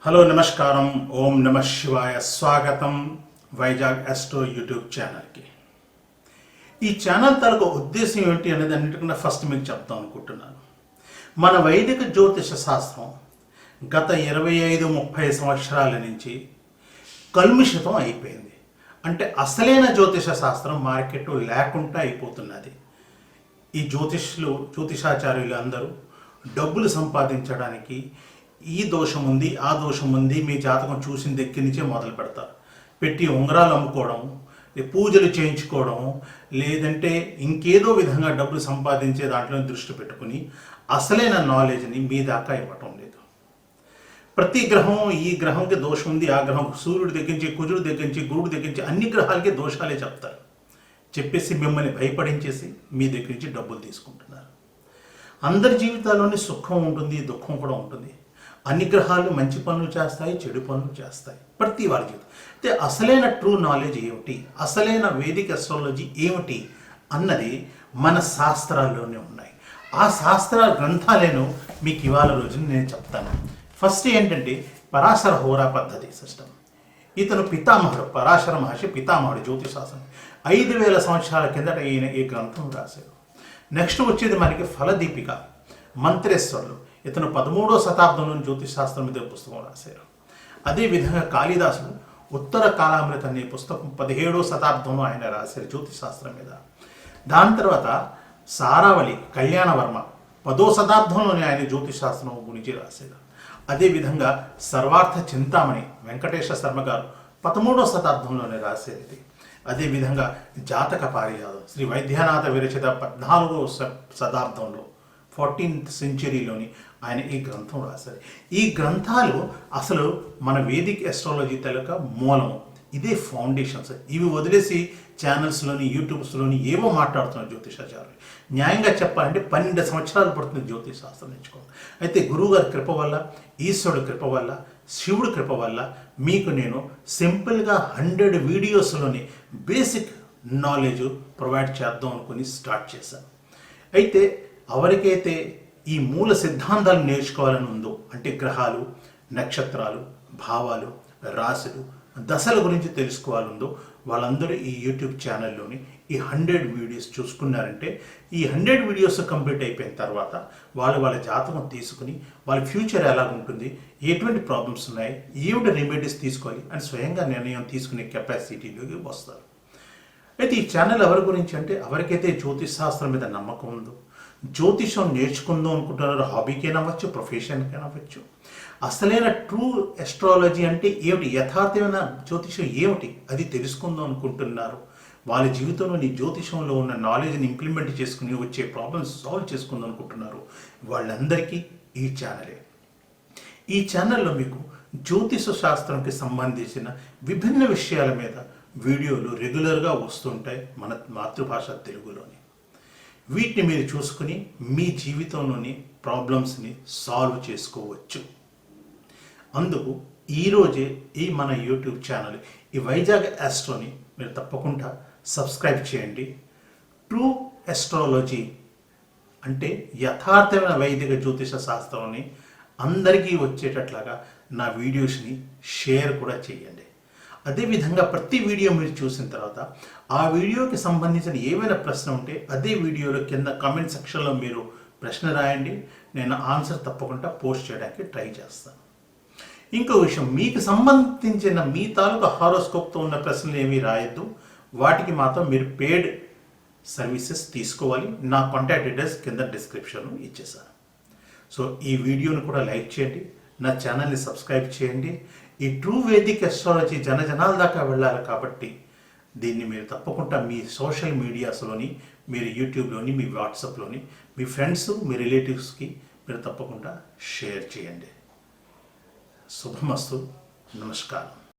Hello నమస్కారం, ఓం నమ శివాయ. స్వాగతం వైజాగ్ ఎస్ట్రో యూట్యూబ్ ఛానల్కి. ఈ ఛానల్ తాలూకు ఉద్దేశం ఏంటి అనేది అన్నిటికన్నా ఫస్ట్ మీకు చెప్తాం అనుకుంటున్నాను. మన వైదిక జ్యోతిష శాస్త్రం గత 25-30 సంవత్సరాల నుంచి కల్మిషితం అయిపోయింది. అంటే అసలైన జ్యోతిష శాస్త్రం మార్కెట్ లేకుండా అయిపోతున్నది. ఈ జ్యోతిషాచార్యులు అందరూ డబ్బులు సంపాదించడానికి ఈ దోషం ఉంది, ఆ దోషం ఉంది, మీ జాతకం చూసిన దగ్గర నుంచే మొదలు పెడతారు. పెట్టి ఉంగరాలు అమ్ముకోవడం, పూజలు చేయించుకోవడం, లేదంటే ఇంకేదో విధంగా డబ్బులు సంపాదించే దాంట్లో దృష్టి పెట్టుకుని అసలైన నాలెడ్జ్ని మీ దాకా ఇవ్వటం లేదు. ప్రతి గ్రహం, ఈ గ్రహంకి దోషం ఉంది, ఆ గ్రహం, సూర్యుడి దగ్గర నుంచి, కుజుడి దగ్గర నుంచి, గురుడి దగ్గర నుంచి అన్ని గ్రహాలకి దోషాలే చెప్తారు. చెప్పేసి మిమ్మల్ని భయపడించేసి మీ దగ్గర నుంచి డబ్బులు తీసుకుంటున్నారు. అందరి జీవితాల్లోని సుఖం ఉంటుంది, దుఃఖం కూడా ఉంటుంది. అన్ని గ్రహాలు మంచి పనులు చేస్తాయి, చెడు పనులు చేస్తాయి, ప్రతి వారి జీవితం. అయితే అసలైన ట్రూ నాలెడ్జ్ ఏమిటి, అసలైన వేదిక అస్ట్రాలజీ ఏమిటి అన్నది మన శాస్త్రాల్లోనే ఉన్నాయి. ఆ శాస్త్ర గ్రంథాలను మీకు ఇవాళ రోజున నేను చెప్తాను. ఫస్ట్ ఏంటంటే పరాశర హోరా పద్ధతి సిస్టమ్. ఇతను పితామహుడు, పరాశర మహర్షి పితామహుడు జ్యోతిశాస్త్రం. 5000 సంవత్సరాల కిందట ఈయన ఈ గ్రంథం రాశారు. నెక్స్ట్ వచ్చేది మనకి ఫలదీపిక, మంత్రేశ్వరులు. ఇతను 13వ శతాబ్దంలో జ్యోతిషాస్త్రం మీద పుస్తకం రాశారు. అదేవిధంగా కాళిదాసుడు ఉత్తర కాలామృత అనే పుస్తకం 17వ శతాబ్దంలో ఆయన రాశారు జ్యోతిషాస్త్రం మీద. దాని తర్వాత సారావళి కళ్యాణవర్మ 10వ శతాబ్దంలోనే ఆయన జ్యోతిషాస్త్రం గురించి రాశారు. అదేవిధంగా సర్వార్థ చింతామణి వెంకటేశ శర్మ గారు 13వ శతాబ్దంలోనే రాశారు ఇది. అదేవిధంగా జాతక పారిజాతం శ్రీ వైద్యనాథ విరచిత 14వ శతాబ్దంలో 14th సెంచరీలోని ఆయన ఈ గ్రంథం రాశారు. ఈ గ్రంథాలు అసలు మన వేదిక్ ఎస్ట్రాలజీ తాలూకా మూలము. ఇదే ఫౌండేషన్స్. ఇవి వదిలేసి ఛానల్స్లోని, యూట్యూబ్స్లోని ఏవో మాట్లాడుతున్నారు జ్యోతిషాచార్యులు. న్యాయంగా చెప్పాలంటే 12 సంవత్సరాలు పడుతుంది జ్యోతిష శాస్త్రం నేర్చుకోవాలి. అయితే గురువుగారి కృప వల్ల, ఈశ్వరుడు కృప వల్ల, శివుడు కృప వల్ల మీకు నేను సింపుల్గా 100 వీడియోస్లోని బేసిక్ నాలెడ్జ్ ప్రొవైడ్ చేద్దాం అనుకుని స్టార్ట్ చేశాను. అయితే ఎవరికైతే ఈ మూల సిద్ధాంతాలు నేర్చుకోవాలని ఉందో, అంటే గ్రహాలు, నక్షత్రాలు, భావాలు, రాశులు, దశల గురించి తెలుసుకోవాలందో వాళ్ళందరూ ఈ యూట్యూబ్ ఛానల్లోని ఈ 100 వీడియోస్ చూసుకున్నారంటే, ఈ 100 వీడియోస్ కంప్లీట్ అయిపోయిన తర్వాత వాళ్ళ జాతకం తీసుకుని వాళ్ళ ఫ్యూచర్ ఎలా ఉంటుంది, ఎటువంటి ప్రాబ్లమ్స్ ఉన్నాయి, ఏమిటి రెమెడీస్ తీసుకోవాలి అని స్వయంగా నిర్ణయం తీసుకునే కెపాసిటీలోకి వస్తారు. అయితే ఈ ఛానల్ ఎవరి గురించి అంటే, ఎవరికైతే జ్యోతిష్ శాస్త్రం మీద నమ్మకం ఉందో, జ్యోతిషం నేర్చుకుందాం అనుకుంటున్నారు, హాబీకైనా అవ్వచ్చు, ప్రొఫెషన్కైనా అవ్వచ్చు. అసలైన ట్రూ ఎస్ట్రాలజీ అంటే ఏమిటి, యథార్థమైన జ్యోతిషం ఏమిటి అది తెలుసుకుందాం అనుకుంటున్నారు. వాళ్ళ జీవితంలో నీ జ్యోతిషంలో ఉన్న నాలెడ్జ్ని ఇంప్లిమెంట్ చేసుకుని వచ్చే ప్రాబ్లమ్స్ సాల్వ్ చేసుకుందాం అనుకుంటున్నారు. వాళ్ళందరికీ ఈ ఛానలే. ఈ ఛానల్లో మీకు జ్యోతిష శాస్త్రంకి సంబంధించిన విభిన్న విషయాల మీద వీడియోలు రెగ్యులర్గా వస్తుంటాయి మన మాతృభాష తెలుగులోని. వీటిని మీరు చూసుకుని మీ జీవితంలోని ప్రాబ్లమ్స్ని సాల్వ్ చేసుకోవచ్చు. అందుకు ఈరోజే ఈ మన యూట్యూబ్ ఛానల్ ఈ వైజాగ్ ఆస్ట్రోని మీరు తప్పకుండా సబ్స్క్రైబ్ చేయండి. ట్రూ ఎస్ట్రాలజీ అంటే యథార్థమైన వైదిక జ్యోతిష శాస్త్రాన్ని అందరికీ వచ్చేటట్లాగా నా వీడియోస్ని షేర్ కూడా చేయండి. అదేవిధంగా ప్రతి వీడియో మీరు చూసిన తర్వాత ఆ వీడియోకి సంబంధించిన ఏవైనా ప్రశ్న ఉంటే అదే వీడియోలో కింద కామెంట్ సెక్షన్లో మీరు ప్రశ్న రాయండి. నేను ఆన్సర్ తప్పకుండా పోస్ట్ చేయడానికి ట్రై చేస్తాను. ఇంకో విషయం, మీకు సంబంధించిన మీ తాలూకా హారోస్కోప్తో ఉన్న ప్రశ్నలు ఏమీ రాయొద్దు. వాటికి మాత్రం మీరు పెయిడ్ సర్వీసెస్ తీసుకోవాలి. నా కాంటాక్ట్ డీటెయిల్స్ కింద డిస్క్రిప్షన్లో ఇచ్చేసాను. సో ఈ వీడియోను కూడా లైక్ చేయండి, నా ఛానల్ని సబ్స్క్రైబ్ చేయండి. ఈ ట్రూ వేదిక్ ఎస్ట్రాలజీ జనాల దాకా వెళ్ళాలి కాబట్టి దీన్ని మీరు తప్పకుండా మీ సోషల్ మీడియాస్లోని, మీరు యూట్యూబ్లోని, మీ వాట్సాప్లోని మీ ఫ్రెండ్స్, మీ రిలేటివ్స్కి మీరు తప్పకుండా షేర్ చేయండి. శుభమస్తు. నమస్కారం.